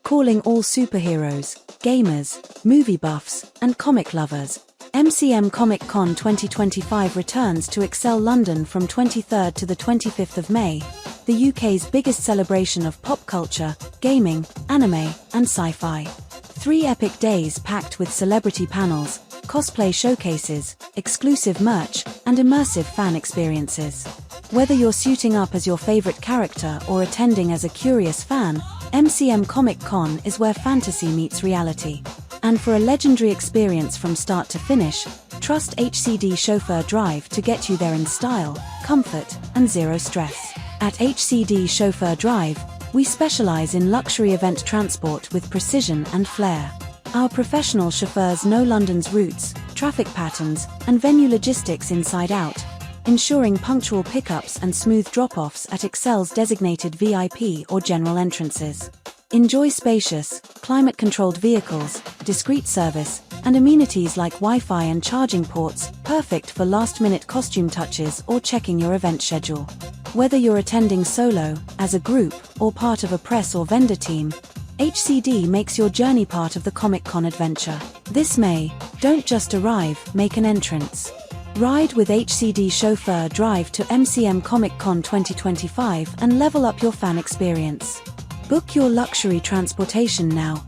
calling all superheroes, gamers, movie buffs, and comic lovers. MCM Comic Con 2025 returns to Excel London from 23rd to the 25th of May, the UK's biggest celebration of pop culture, gaming, anime, and sci-fi. 3 epic days packed with celebrity panels, cosplay showcases, exclusive merch, and immersive fan experiences. Whether you're suiting up as your favorite character or attending as a curious fan, MCM Comic Con is where fantasy meets reality. And for a legendary experience from start to finish, trust HCD Chauffeur Drive to get you there in style, comfort, and zero stress. At HCD Chauffeur Drive, we specialize in luxury event transport with precision and flair. Our professional chauffeurs know London's routes, traffic patterns, and venue logistics inside out, ensuring punctual pickups and smooth drop-offs at Excel's designated VIP or general entrances. Enjoy spacious, climate-controlled vehicles, discreet service, and amenities like Wi-Fi and charging ports, perfect for last-minute costume touches or checking your event schedule. Whether you're attending solo, as a group, or part of a press or vendor team, HCD makes your journey part of the Comic Con adventure. This May, don't just arrive, make an entrance. Ride with HCD Chauffeur Drive to MCM Comic Con 2025 and level up your fan experience. Book your luxury transportation now.